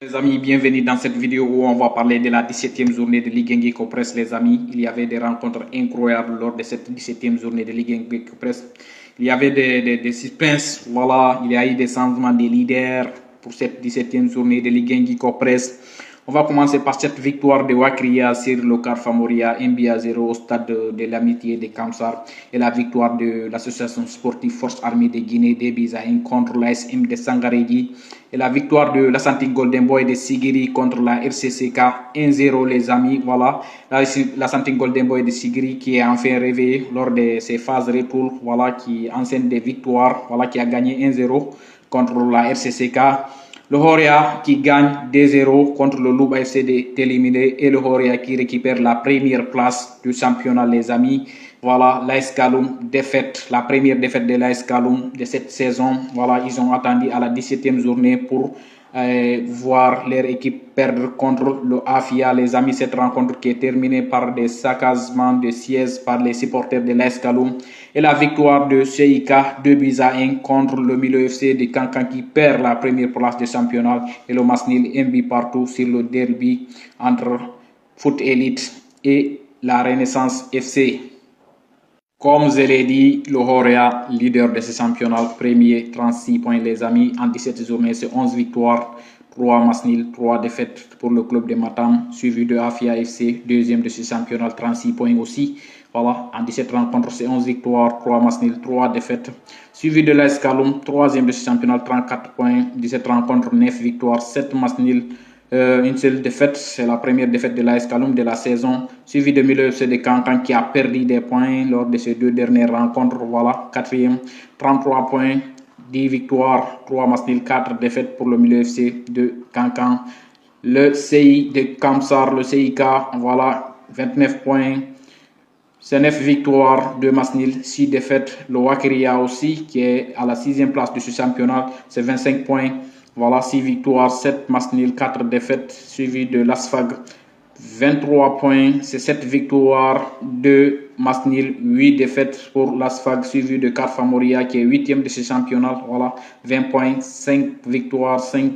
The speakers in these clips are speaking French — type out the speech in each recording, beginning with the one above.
Les amis, bienvenue dans cette vidéo où on va parler de la 17e journée de Ligue 1 Geek les amis. Il y avait des rencontres incroyables lors de cette 17e journée de Ligue 1 Geek. Il y avait des suspens, voilà, il y a eu des changements de leaders pour cette 17e journée de Ligue 1 Geek. On va commencer par cette victoire de Wakria sur le Carfa Moria, 1-0 au stade de l'amitié de Kamsar, et la victoire de l'association sportive Force Armée de Guinée de Bizaïn contre l'ASM de Sangaréji, et la victoire de l'Ashanti Golden Boy de Sigiri contre la RCCK 1-0 les amis. Voilà, l'Ashanti Golden Boy de Sigiri qui est enfin réveillé lors de ses phases retour, voilà, qui enseigne des victoires, voilà, qui a gagné 1-0 contre la RCCK. Le Horia qui gagne 2-0 contre le Louba FC de Téléminé, et le Horia qui récupère la première place du championnat les amis. Voilà, l'AS Kaloum défaite, la première défaite de l'AS Kaloum de cette saison. Voilà, ils ont attendu à la 17e journée pour voir leur équipe perdre contre le Afia les amis. Cette rencontre qui est terminée par des saccagements de sièges par les supporters de l'AS Kaloum, et la victoire de CIK 2-1 contre le Milo FC de Kankan qui perd la première place du championnat, et le Masnil MB partout sur le derby entre Foot Elite et la Renaissance FC. Comme je l'ai dit, le Horia, leader de ce championnat, premier, 36 points les amis. En 17 journées, c'est 11 victoires, 3 Masnil, 3 défaites pour le club de Matam, suivi de Afia FC, deuxième de ce championnat, 36 points aussi. Voilà, en 17 rencontres, c'est 11 victoires, 3 Masnil, 3 défaites. Suivi de l'AS Kaloum, troisième de ce championnat, 34 points, 17 rencontres, 9 victoires, 7 Masnil. Une seule défaite, c'est la première défaite de l'AS Kaloum de la saison, suivi de Milo FC de Kankan qui a perdu des points lors de ces deux dernières rencontres. Voilà, quatrième, 33 points, 10 victoires, 3 Masnil, 4 défaites pour le Milo FC de Kankan. Le CI de Kamsar, le CIK, voilà, 29 points, c'est 9 victoires, 2 Masnil, 6 défaites. Le Wakiria aussi, qui est à la 6e place de ce championnat, c'est 25 points. Voilà, 6 victoires, 7 Masnil, 4 défaites, suivi de l'Asfag, 23 points, c'est 7 victoires, 2 Masnil, 8 défaites pour l'Asfag, suivi de Carfa Moria qui est 8e de ce championnat. Voilà, 20 points, 5 victoires, 5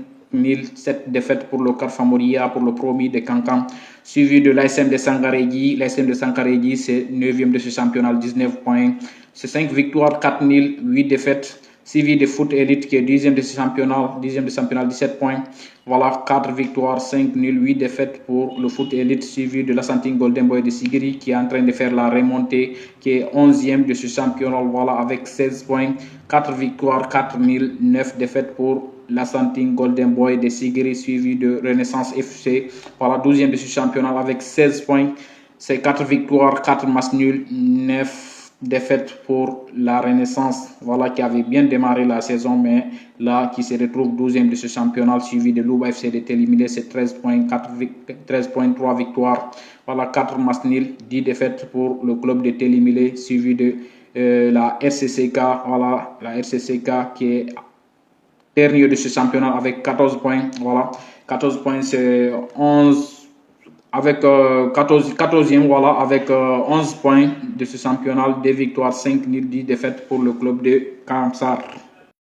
7 défaites pour le Carfa Moria, pour le premier de Kankan, suivi de l'ASM de Sangaréji. L'ASM de Sangaréji, c'est 9e de ce championnat, 19 points, c'est 5 victoires, 4 000, 8 défaites. Suivi de Foot Elite qui est 10e de ce championnat, 17 points. Voilà, 4 victoires, 5 nuls, 8 défaites pour le Foot Elite, suivi de l'Ashanti Golden Boy de Sigiri qui est en train de faire la remontée, qui est 11e de ce championnat, voilà, avec 16 points, 4 victoires, 4 nuls, 9 défaites pour l'Ashanti Golden Boy de Sigiri, suivi de Renaissance FC, voilà, 12e de ce championnat avec 16 points, c'est 4 victoires, 4 matchs nuls, 9 défaite pour la Renaissance, voilà, qui avait bien démarré la saison, mais là qui se retrouve 12e de ce championnat, suivi de Louba FC de Téléminé, c'est 13 points, 13 points, 3 victoires, voilà, 4 matchs nuls, 10 défaites pour le club de Téléminé, suivi de la RCCK, voilà, la RCCK qui est dernier de ce championnat avec 14 points, voilà, 14 points, c'est 11 avec 14e, voilà, avec 11 points de ce championnat, 2 victoires, 5 nuls, 10 défaites pour le club de Kamsar.